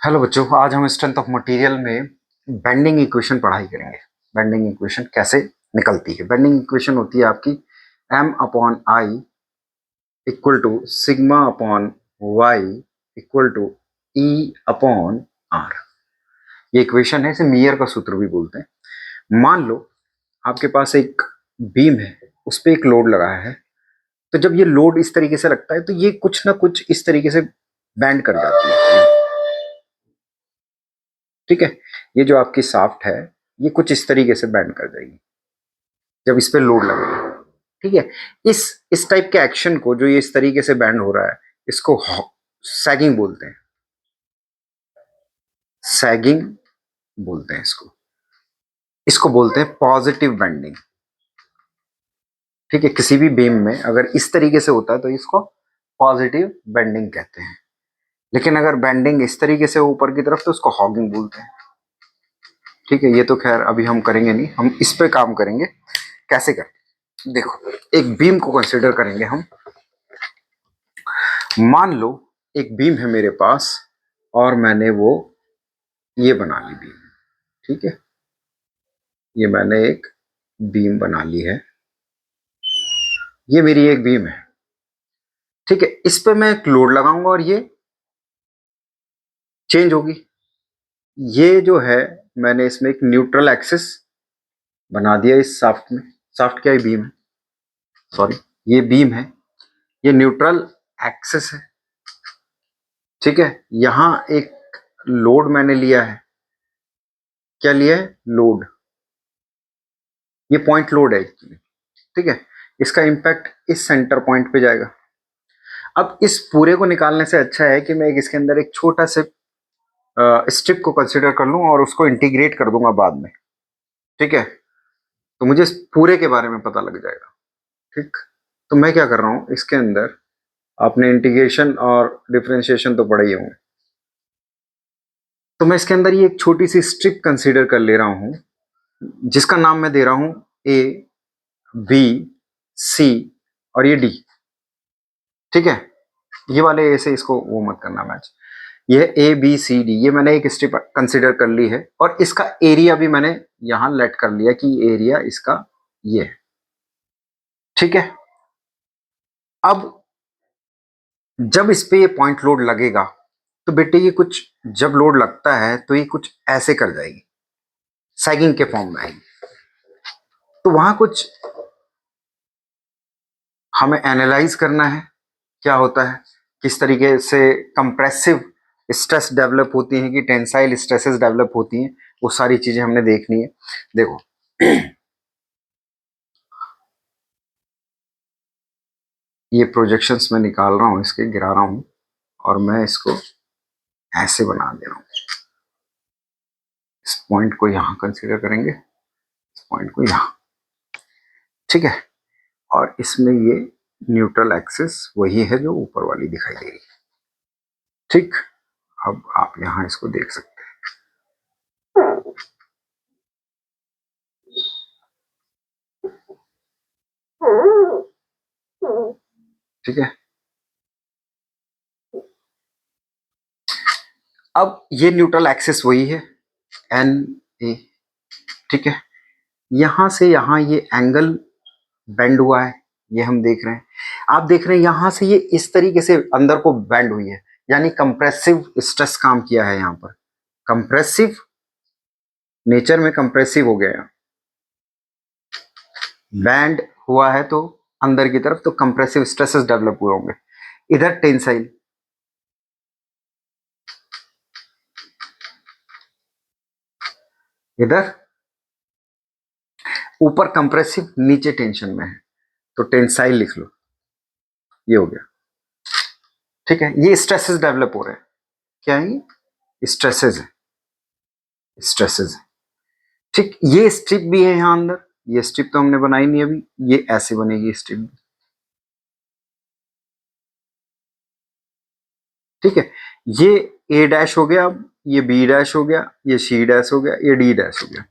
Hello बच्चों, आज हम स्ट्रेंथ ऑफ मटेरियल में बेंडिंग इक्वेशन पढ़ाई करेंगे। बेंडिंग इक्वेशन कैसे निकलती है। बेंडिंग इक्वेशन होती है आपकी m upon I equal to sigma upon Y equal to E upon R. ये इक्वेशन है, इसे मीयर का सूत्र भी बोलते हैं। मान लो आपके पास एक बीम है, उस पर एक लोड लगा है। तो जब ये लोड इस तरीके से लगता है तो ये कुछ ना कुछ इस तरीके से बैंड कर जाती है। ठीक है, ये जो आपकी साफ्ट है ये कुछ इस तरीके से बैंड कर जाएगी जब इस पे लोड लगेगा। ठीक है, इस टाइप के एक्शन को, जो ये इस तरीके से बैंड हो रहा है, इसको सैगिंग बोलते हैं। सैगिंग बोलते हैं इसको। इसको बोलते हैं पॉजिटिव बेंडिंग। ठीक है, किसी भी बीम में अगर इस तरीके से होता है तो इसको पॉजिटिव बेंडिंग कहते हैं। लेकिन अगर बेंडिंग इस तरीके से ऊपर की तरफ तो उसको हॉगिंग बोलते हैं। ठीक है, ये तो खैर अभी हम करेंगे नहीं, हम इस पे काम करेंगे। कैसे करें, देखो एक बीम को कंसिडर करेंगे हम। मान लो एक बीम है मेरे पास और मैंने वो ये बना ली बीम। ठीक है, ये मैंने एक बीम बना ली है, ये मेरी एक बीम है। ठीक है, इस पे मैं एक लोड लगाऊंगा और ये चेंज होगी। ये जो है मैंने इसमें एक न्यूट्रल एक्सिस बना दिया इस साफ्ट में। साफ्ट क्या है, बीम है, सॉरी ये बीम है, ये न्यूट्रल एक्सिस है। ठीक है, यहां एक लोड मैंने लिया है। क्या लिया है, लोड। ये पॉइंट लोड है एक्चुअली। ठीक है, इसका इंपैक्ट इस सेंटर पॉइंट पे जाएगा। अब इस पूरे को निकालने से अच्छा है कि मैं इसके अंदर एक छोटा से स्ट्रिप को कंसिडर कर लूं और उसको इंटीग्रेट कर दूंगा बाद में। ठीक है, तो मुझे इस पूरे के बारे में पता लग जाएगा। ठीक, तो मैं क्या कर रहा हूं इसके अंदर, आपने इंटीग्रेशन और डिफरेंशिएशन तो पढ़ा ही होंगे। तो मैं इसके अंदर ये एक छोटी सी स्ट्रिप कंसिडर कर ले रहा हूं, जिसका नाम मैं दे रहा हूं ए बी सी और ये डी। ठीक है, ये वाले ऐसे इसको वो मत करना मैच। ये ए बी सी डी, ये मैंने एक स्ट्रिप कंसिडर कर ली है और इसका एरिया भी मैंने यहां लेट कर लिया कि एरिया इसका ये है। ठीक है, अब जब इस पे ये पॉइंट लोड लगेगा तो बेटे ये कुछ, जब लोड लगता है तो ये कुछ ऐसे कर जाएगी, सैगिंग के फॉर्म में आएगी। तो वहां कुछ हमें एनालाइज करना है क्या होता है, किस तरीके से कंप्रेसिव स्ट्रेस डेवलप होती हैं कि टेंसाइल स्ट्रेसेस डेवलप होती हैं, वो सारी चीजें हमने देखनी है। देखो ये प्रोजेक्शंस मैं निकाल रहा हूं, इसके गिरा रहा हूं और मैं इसको ऐसे बना दे रहा हूं। इस पॉइंट को यहां कंसीडर करेंगे, इस पॉइंट को यहां। ठीक है, और इसमें ये न्यूट्रल एक्सिस वही है जो ऊपर वाली दिखाई दे रही है। ठीक, अब आप यहां इसको देख सकते हैं। ठीक है, अब ये न्यूट्रल एक्सिस वही है एन ए। ठीक है, यहां से यहां ये एंगल बेंड हुआ है, ये हम देख रहे हैं। आप देख रहे हैं यहां से ये इस तरीके से अंदर को बेंड हुई है, यानी कंप्रेसिव स्ट्रेस काम किया है यहां पर। कंप्रेसिव नेचर में कंप्रेसिव हो गया, बैंड हुआ है तो अंदर की तरफ, तो कंप्रेसिव स्ट्रेसेस डेवलप हुए होंगे। इधर टेंसाइल, इधर ऊपर कंप्रेसिव नीचे टेंशन में है, तो टेंसाइल लिख लो, ये हो गया। ठीक है, ये स्ट्रेसेस डेवलप हो रहे हैं। क्या है ये, स्ट्रेसेस है, स्ट्रेसेस है। ठीक, ये स्ट्रिप भी है यहां अंदर, ये स्ट्रिप तो हमने बनाई नहीं अभी, ये ऐसे बनेगी स्ट्रिप। ठीक है, ये ए डैश हो गया, ये बी डैश हो गया, ये सी डैश हो गया, ये डी डैश हो गया।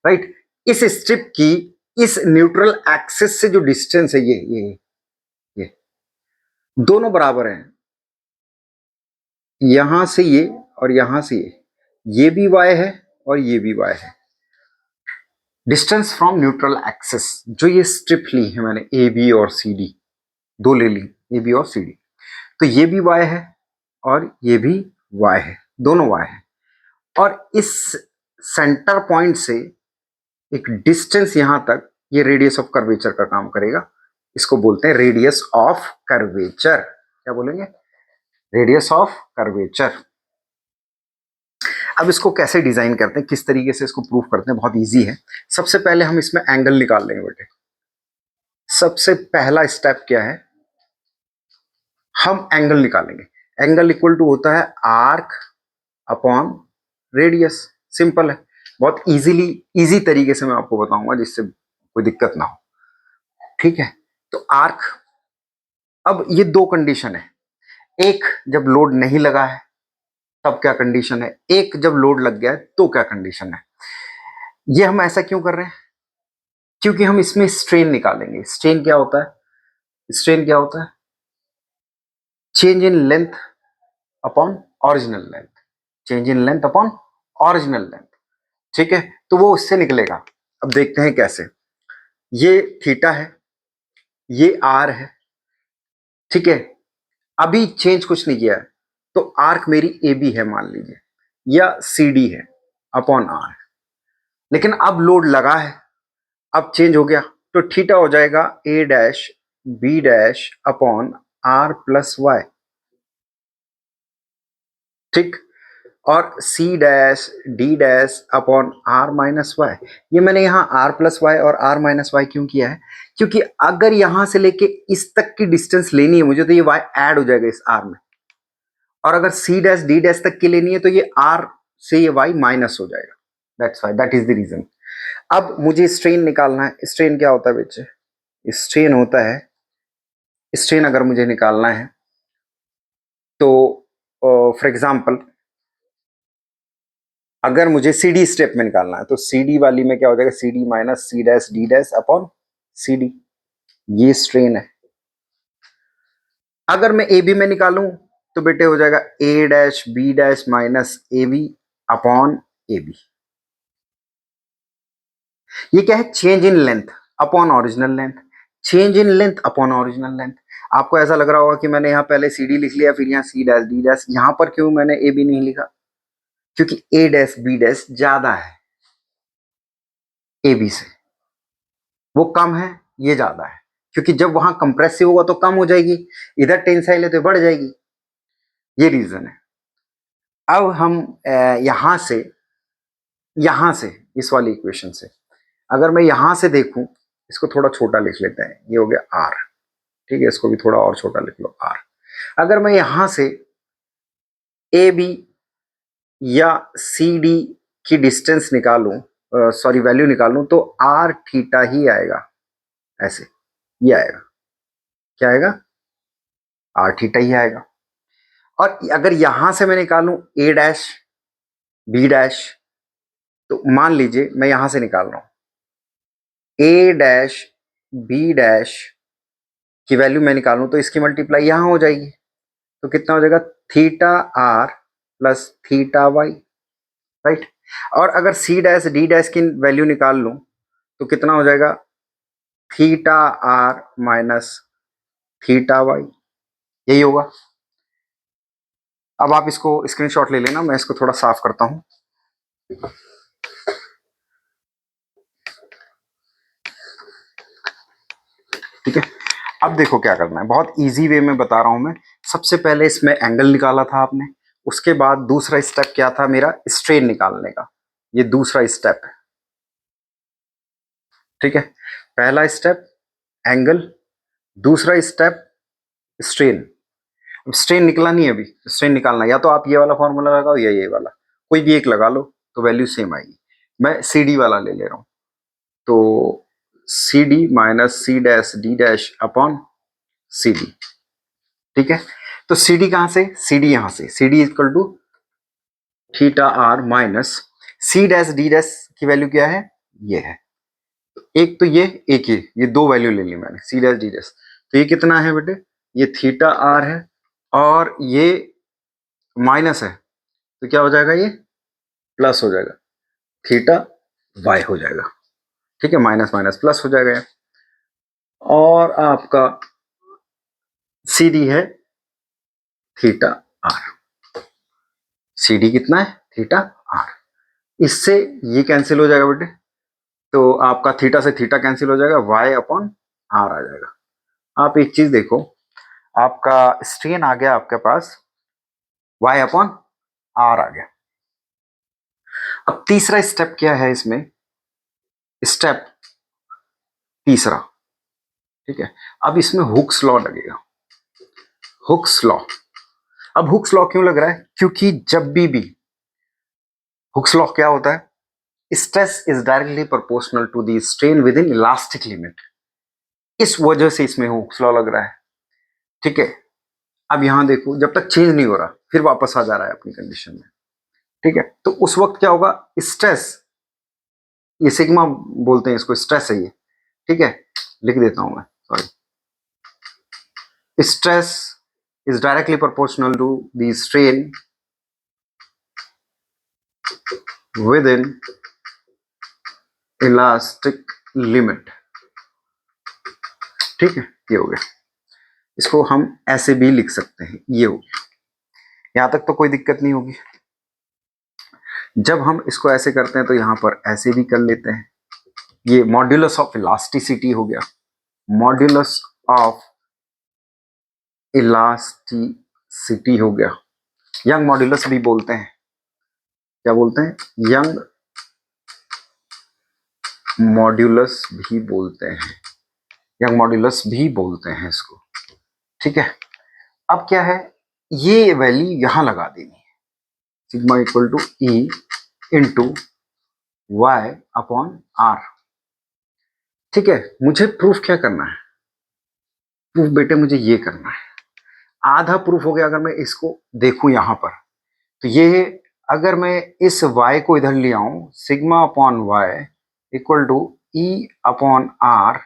राइट, इस स्ट्रिप की इस न्यूट्रल एक्सिस से जो डिस्टेंस है ये दोनों बराबर हैं। यहां से ये और यहां से ये भी y है और ये भी y है। डिस्टेंस फ्रॉम न्यूट्रल एक्सिस, जो ये स्ट्रिप ली है मैंने ए बी और सी डी, दो ले ली ए बी और सी डी, तो ये भी y है और ये भी y है, दोनों y है। और इस सेंटर पॉइंट से एक डिस्टेंस यहां तक, ये रेडियस ऑफ कर्वेचर का काम करेगा। इसको बोलते हैं रेडियस ऑफ कर्वेचर। क्या बोलेंगे? Radius of curvature. अब इसको कैसे डिजाइन करते हैं, किस तरीके से इसको प्रूफ करते हैं, बहुत इजी है। सबसे पहले हम इसमें एंगल निकाल लेंगे बेटे। सबसे पहला स्टेप क्या है, हम एंगल निकालेंगे। एंगल इक्वल टू होता है आर्क अपॉन रेडियस। सिंपल है, बहुत इजी तरीके से मैं आपको बताऊंगा जिससे कोई दिक्कत ना हो। ठीक है, तो आर्क, अब ये दो कंडीशन है। एक, जब लोड नहीं लगा है तब क्या कंडीशन है, एक जब लोड लग गया है तो क्या कंडीशन है। ये हम ऐसा क्यों कर रहे हैं, क्योंकि हम इसमें स्ट्रेन निकालेंगे। स्ट्रेन क्या होता है? स्ट्रेन क्या होता है? Change in length upon original length, change in length upon original length. ठीक है, तो वो उससे निकलेगा। अब देखते हैं कैसे। ये थीटा है, ये आर है। ठीक है, अभी चेंज कुछ नहीं किया है, तो आर्क मेरी ए बी है मान लीजिए, या सी डी है अपॉन आर। लेकिन अब लोड लगा है, अब चेंज हो गया, तो थीटा हो जाएगा A dash B dash upon R plus Y. ठीक, और C dash D dash upon R minus Y. ये मैंने यहाँ आर प्लस वाई और आर माइनस वाई क्यों किया है, क्योंकि अगर यहां से लेके इस तक की डिस्टेंस लेनी है मुझे, तो ये वाई ऐड हो जाएगा इस आर में, और अगर सी डैश डी डैश तक की लेनी है तो ये आर से ये वाई माइनस हो जाएगा। That's why, that is the reason. अब मुझे स्ट्रेन निकालना है। स्ट्रेन क्या होता है बच्चे? स्ट्रेन होता है, स्ट्रेन अगर मुझे निकालना है तो फॉर एग्जाम्पल अगर मुझे सी डी स्टेप में निकालना है तो सी डी वाली में क्या हो जाएगा, C D minus C dash D dash upon C D, ये स्ट्रेन है। अगर मैं ए बी में निकालूं तो बेटे हो जाएगा A dash B dash minus A B upon A B. ये क्या है? Change in length upon original length, change in length upon original length. आपको ऐसा लग रहा होगा कि मैंने यहाँ पहले सी डी लिख लिया, फिर यहाँ सी डैश डी डैश, यहाँ पर क्यों मैंने ए बी नहीं लिखा? क्योंकि ए डैश बी डैश ज्यादा है ए बी से, वो कम है, ये ज्यादा है। क्योंकि जब वहां कंप्रेसिव होगा तो कम हो जाएगी, इधर टेंसाइल है तो बढ़ जाएगी, ये रीजन है। अब हम यहां से इस वाली इक्वेशन से अगर मैं यहां से देखूं, इसको थोड़ा छोटा लिख लेते हैं, ये हो गया आर। ठीक है, इसको भी थोड़ा और छोटा लिख लो आर। अगर मैं यहां से ए बी या सी डी की डिस्टेंस निकालूं, सॉरी वैल्यू निकालूं, तो आर थीटा ही आएगा। ऐसे ये आएगा, क्या आएगा? आर थीटा ही आएगा। और अगर यहां से मैं निकालूं ए डैश बी डैश, तो मान लीजिए मैं यहां से निकाल रहा हूं ए डैश बी डैश की वैल्यू मैं निकालूं, तो इसकी मल्टीप्लाई यहां हो जाएगी, तो कितना हो जाएगा? Theta R plus theta Y, right. और अगर सी डैश डी डैश की वैल्यू निकाल लूं तो कितना हो जाएगा? Theta R minus theta Y, यही होगा। अब आप इसको स्क्रीनशॉट ले लेना, मैं इसको थोड़ा साफ करता हूं। ठीक है, अब देखो क्या करना है, बहुत इजी वे में बता रहा हूं मैं। सबसे पहले इसमें एंगल निकाला था आपने, उसके बाद दूसरा स्टेप क्या था मेरा? स्ट्रेन निकालने का। ये दूसरा स्टेप है। ठीक है, पहला स्टेप एंगल, दूसरा स्टेप स्ट्रेन। अब स्ट्रेन निकला नहीं है अभी, स्ट्रेन निकालना, या तो आप ये वाला फॉर्मूला लगाओ या ये वाला, कोई भी एक लगा लो तो वैल्यू सेम आएगी। मैं सी डी वाला ले रहा हूं, तो C D minus C dash D dash upon C D. ठीक है, तो सी डी कहां से? सी डी यहां से, C D equal to theta R minus C dash D dash की वैल्यू क्या है? ये है। एक तो एक ये दो वैल्यू ले ली मैंने, सी डैश डी डैश। तो ये कितना है बेटे? ये थीटा आर है और ये माइनस है, तो क्या हो जाएगा, ये प्लस हो जाएगा, थीटा वाई हो जाएगा। ठीक है, माइनस माइनस प्लस हो जाएगा। और आपका सी डी है थीटा आर। सी डी कितना है, थीटा आर। इससे ये कैंसिल हो जाएगा बेटे, तो आपका थीटा से थीटा कैंसिल हो जाएगा, वाई अपॉन आर आ जाएगा। आप एक चीज देखो, आपका स्ट्रेन आ गया आपके पास वाई अपॉन आर आ गया। अब तीसरा स्टेप क्या है इसमें, स्टेप तीसरा, ठीक है। अब इसमें हुक्स लॉ लगेगा, हुक्स लॉ। अब हुक्स लॉ क्यों लग रहा है, क्योंकि जब भी हुक्स लॉ क्या होता है, stress is directly proportional to the strain within elastic limit, इस वजह से इसमें हुक्स लॉ लग रहा है। ठीक है, अब यहां देखो, जब तक चेंज नहीं हो रहा फिर वापस आ जा रहा है अपनी कंडीशन में। ठीक है, तो उस वक्त क्या होगा, स्ट्रेस, ये सिग्मा बोलते हैं इसको, स्ट्रेस है ये। ठीक है, लिख देता हूं मैं, sorry. Stress is directly proportional to the strain within elastic limit. ठीक है, ये हो गया। इसको हम ऐसे भी लिख सकते हैं, ये हो गया। यहां तक तो कोई दिक्कत नहीं होगी। जब हम इसको ऐसे करते हैं तो यहां पर ऐसे भी कर लेते हैं। ये मॉड्यूलस ऑफ इलास्टिसिटी हो गया, मॉड्यूलस ऑफ इलास्टिसिटी हो गया। यंग मॉड्यूलस भी बोलते हैं, क्या बोलते हैं, यंग मॉड्यूलस भी बोलते हैं, यंग मॉड्यूलस भी बोलते हैं इसको। ठीक है, अब क्या है, ये वैल्यू यहां लगा देनी है, sigma equal to E into Y upon R. ठीक है, मुझे प्रूफ क्या करना है, प्रूफ बेटे मुझे ये करना है। आधा प्रूफ हो गया अगर मैं इसको देखूं यहां पर, तो ये अगर मैं इस y को इधर ले आऊं, sigma upon Y equal to E upon R,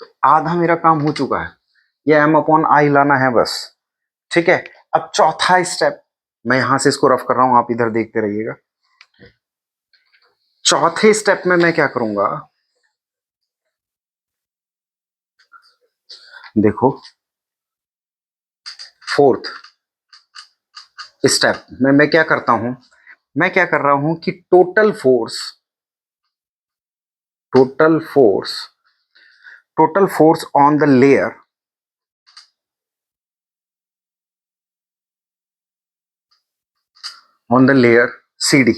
तो आधा मेरा काम हो चुका है। ये m अपॉन आई लाना है बस। ठीक है, अब चौथा स्टेप, मैं यहां से इसको रफ कर रहा हूं, आप इधर देखते रहिएगा। चौथे स्टेप में मैं क्या करूंगा, देखो, फोर्थ स्टेप में मैं क्या करता हूं, मैं क्या कर रहा हूं कि total force, total force, total force on the layer, on the layer C D,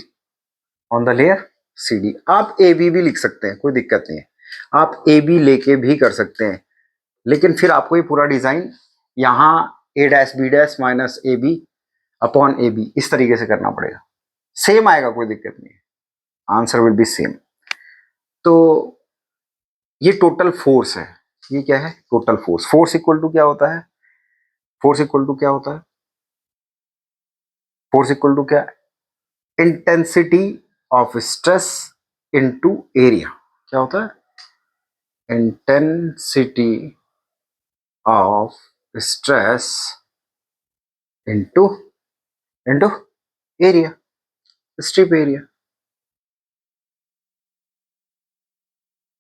on the layer C D. आप ए बी भी लिख सकते हैं, कोई दिक्कत नहीं है, आप ए बी लेके भी कर सकते हैं, लेकिन फिर आपको ये पूरा डिजाइन यहां A dash B dash minus A B upon A B इस तरीके से करना पड़ेगा। सेम आएगा, कोई दिक्कत नहीं है, आंसर विल बी सेम। तो ये टोटल फोर्स है, ये क्या है, total force. Force equal to क्या होता है, फोर्स इक्वल टू क्या होता है, फोर्स इक्वल टू क्या, intensity of stress into area. क्या होता है, intensity of stress into into area, strip area.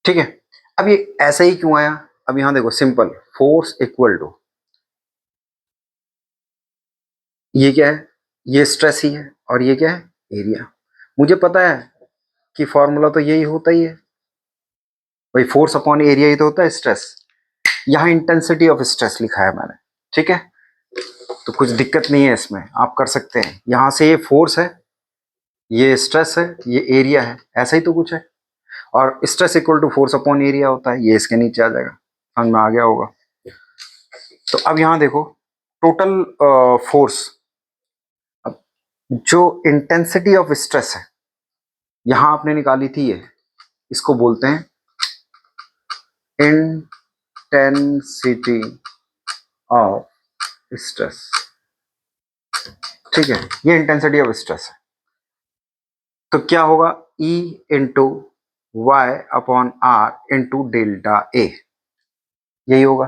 ठीक है, अब ये ऐसा ही क्यों आया, अब यहां देखो, सिंपल, फोर्स इक्वल टू, ये क्या है, ये स्ट्रेस ही है, और ये क्या है, एरिया। मुझे पता है कि फॉर्मूला तो यही होता ही है भाई, फोर्स अपॉन एरिया ही तो होता है स्ट्रेस। यहां इंटेंसिटी ऑफ स्ट्रेस लिखा है मैंने। ठीक है, तो कुछ दिक्कत नहीं है इसमें, आप कर सकते हैं। यहां से ये फोर्स है, ये स्ट्रेस है, ये एरिया है, ऐसा ही तो कुछ है। और stress equal to force upon area होता है, ये इसके नीचे आ जाएगा, समझ में आ गया होगा। तो अब यहां देखो, टोटल फोर्स, अब जो इंटेंसिटी ऑफ स्ट्रेस है यहां आपने निकाली थी, ये इसको बोलते हैं इंटेंसिटी ऑफ स्ट्रेस। ठीक है, ये इंटेंसिटी ऑफ स्ट्रेस है। तो क्या होगा, E into Y upon R into delta A, यही होगा।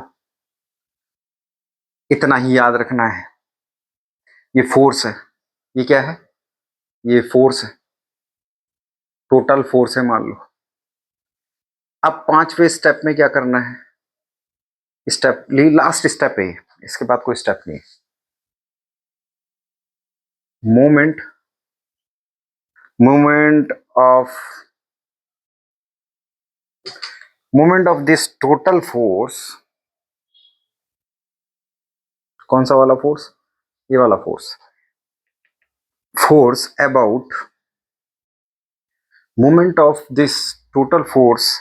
इतना ही याद रखना है, ये फोर्स है, ये क्या है, ये फोर्स है, टोटल फोर्स है मान लो। अब पांचवें स्टेप में क्या करना है, स्टेप लास्ट स्टेप है, इसके बाद कोई स्टेप नहीं। Moment moment of moment of this total force, कौन सा वाला फोर्स, ये वाला force, force about moment of this total force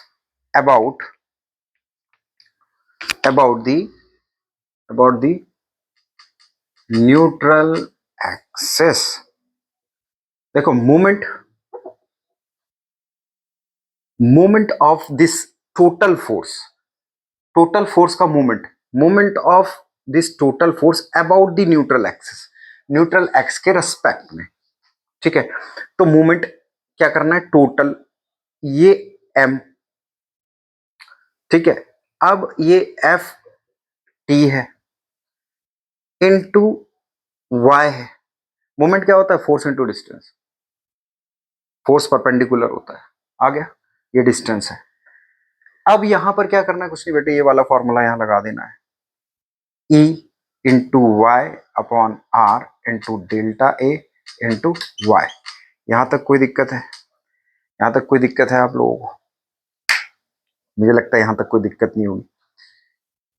about about the neutral axis. देखो moment of this total force, total force का moment of this total force about the neutral axis, neutral axis के respect में, ठीक है। तो moment क्या करना है, टोटल, ये m, ठीक है। अब ये एफ टी है इनटू y है। मोमेंट क्या होता है, force into distance, force perpendicular होता है, आ गया, ये डिस्टेंस है। अब यहां पर क्या करना है, कुछ नहीं बेटे, ये वाला फॉर्मूला यहां लगा देना है, E into Y upon R into delta A into Y. यहां तक कोई दिक्कत है, यहां तक कोई दिक्कत है आप लोगों को, मुझे लगता है यहां तक कोई दिक्कत नहीं होगी।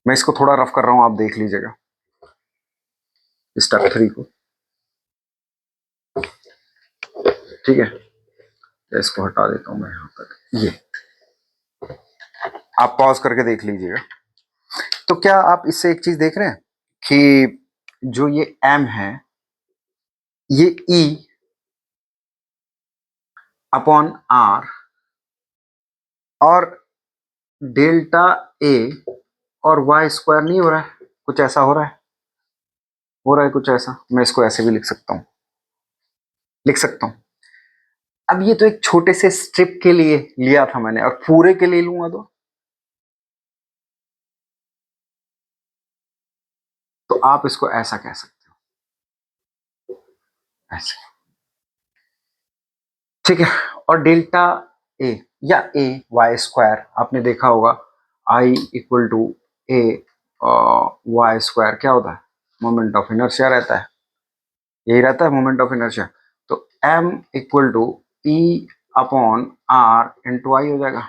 मैं इसको थोड़ा रफ कर रहा हूं, आप देख लीजिएगा स्टेप 3 को, ठीक है। तो इसको हटा देता हूं मैं यहां तक, ये आप पॉज करके देख लीजिएगा। तो क्या आप इससे एक चीज देख रहे हैं कि जो ये m है, ये E अपॉन आर और डेल्टा ए और वाई स्क्वायर नहीं हो रहा है, कुछ ऐसा हो रहा है, कुछ ऐसा। मैं इसको ऐसे भी लिख सकता हूं, अब ये तो एक छोटे से स्ट्रिप के लिए लिया था मैंने, और पूरे के लिए लूंगा तो आप इसको ऐसा कह सकते हो, ऐसे, ठीक है। और डेल्टा ए या ए वाई स्क्वायर, आपने देखा होगा I equal to A Y square क्या होता है, मोमेंट ऑफ इनर्शिया रहता है, यही रहता है मोमेंट ऑफ इनर्शिया। तो m equal to E upon R into I हो जाएगा।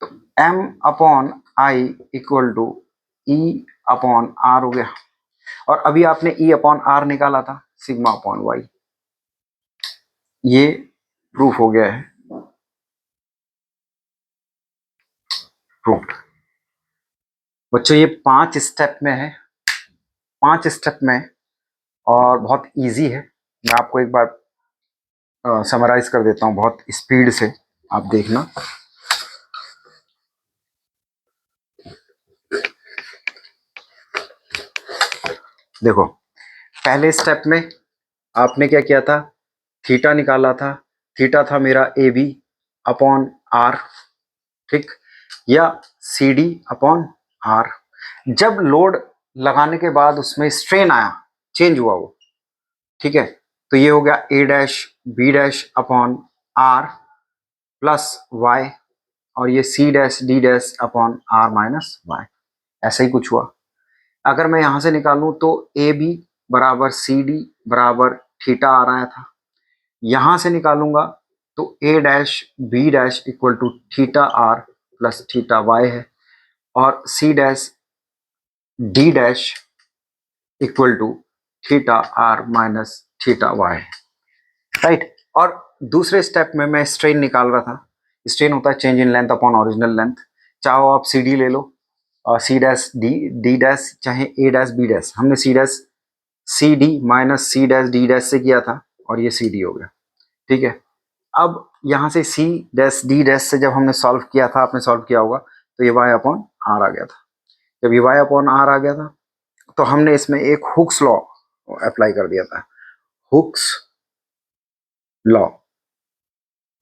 तो m upon I equal to E upon R हो गया। और अभी आपने ई अपॉन आर निकाला था, सिग्मा अपॉन वाई, ये प्रूफ हो गया है, प्रूफ। बच्चों ये 5 स्टेप में है, 5 स्टेप में, और बहुत इजी है। मैं आपको एक बार समराइज कर देता हूं बहुत स्पीड से, आप देखना। देखो पहले स्टेप में आपने क्या किया था, थीटा निकाला था, थीटा था मेरा ए बी अपॉन आर, ठीक, या सी डी अपॉन आर। जब लोड लगाने के बाद उसमें स्ट्रेन आया, चेंज हुआ वो, ठीक है, तो ये हो गया A dash B dash upon R plus Y, और ये C dash D dash upon R minus Y, ऐसा ही कुछ हुआ। अगर मैं यहां से निकालूं तो ए बी बराबर सी डी बराबर थीटा आ रहा था, यहां से निकालूंगा तो A dash B dash equal to theta R plus theta Y है, और C dash D dash equal to theta R minus theta Y, right. और दूसरे स्टेप में मैं स्ट्रेन निकाल रहा था, स्ट्रेन होता है change in length upon original length, चाहो आप सी डी ले लो, और C dash D D dash, चाहे ए डैश बी डैश, हमने C dash C D minus C dash D dash से किया था, और ये सी डी हो गया, ठीक है। अब यहां से सी डैश डी डैश से जब हमने सॉल्व किया था, आपने सॉल्व किया होगा, तो ये वाई अपॉन आर आ गया था। जब ये वाई अपॉन आर आ गया था, तो हमने इसमें एक हुक्स लॉ अप्लाई कर दिया था, हुक्स लॉ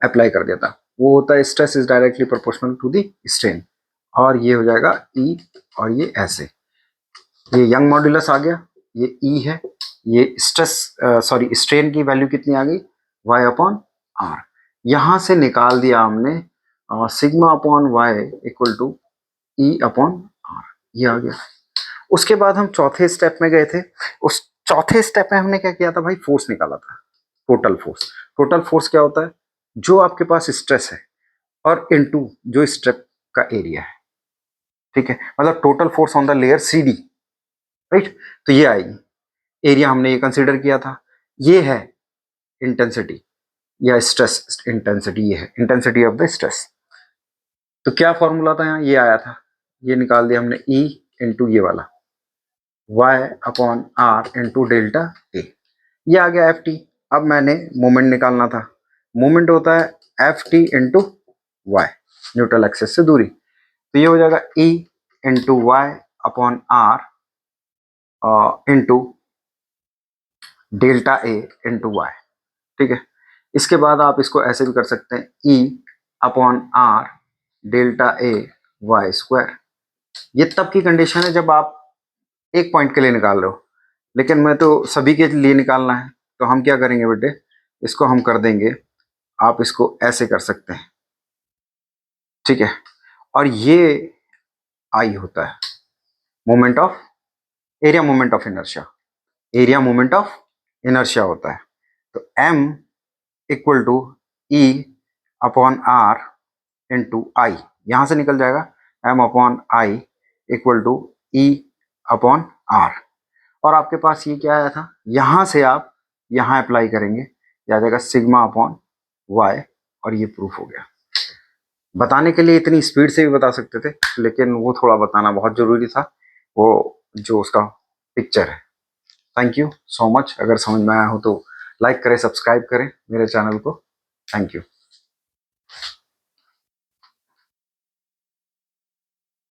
अप्लाई कर दिया था। वो होता है stress is directly proportional to the strain, और ये हो जाएगा ई, और ये ऐसे, ये यंग मॉड्यूलस आ गया, ये ई है, ये स्ट्रेन की वैल्यू कितनी आ गई, y अपॉन आर। यहां से निकाल दिया हमने sigma upon Y equal to E upon R, ये आ गया। उसके बाद हम चौथे स्टेप में गए थे। उस चौथे स्टेप में हमने क्या किया था भाई, फोर्स निकाला था, टोटल फोर्स। टोटल फोर्स क्या होता है, जो आपके पास स्ट्रेस है और इनटू जो स्ट्रेप का एरिया है, ठीक है, मतलब total force on the layer C D, right. तो ये आएगी, एरिया हमने ये कंसीडर किया था, ये है इंटेंसिटी या स्ट्रेस इंटेंसिटी, ये है इंटेंसिटी ऑफ द स्ट्रेस। तो क्या फॉर्मूला था यहाँ, ये आया था, ये निकाल दिया हमने, ई इंटू ये वाला y upon R into delta A, ये आ गया एफ टी। अब मैंने मोमेंट निकालना था, मोमेंट होता है F T into Y, neutral axis से दूरी। तो ये हो जाएगा E into Y upon R into delta A into Y, ठीक है। इसके बाद आप इसको ऐसे भी कर सकते हैं, ई upon R delta A Y square. ये तब की कंडीशन है जब आप एक पॉइंट के लिए निकाल रहे हो, लेकिन मैं तो सभी के लिए निकालना है, तो हम क्या करेंगे बेटे, इसको हम कर देंगे, आप इसको ऐसे कर सकते हैं, ठीक है। और ये आई होता है moment of area, moment of inertia, area moment of inertia होता है। तो m equal to E upon R into I, यहां से निकल जाएगा m upon I equal to E upon R. और आपके पास ये क्या आया था, यहां से आप यहां अप्लाई करेंगे, ये आ जाएगा सिग्मा अपॉन वाई, और ये प्रूफ हो गया। बताने के लिए इतनी स्पीड से भी बता सकते थे, लेकिन वो थोड़ा बताना बहुत जरूरी था, वो जो उसका पिक्चर है। Thank you so much. अगर समझ में आया हो तो लाइक करें, सब्सक्राइब करें मेरे चैनल को। Thank you.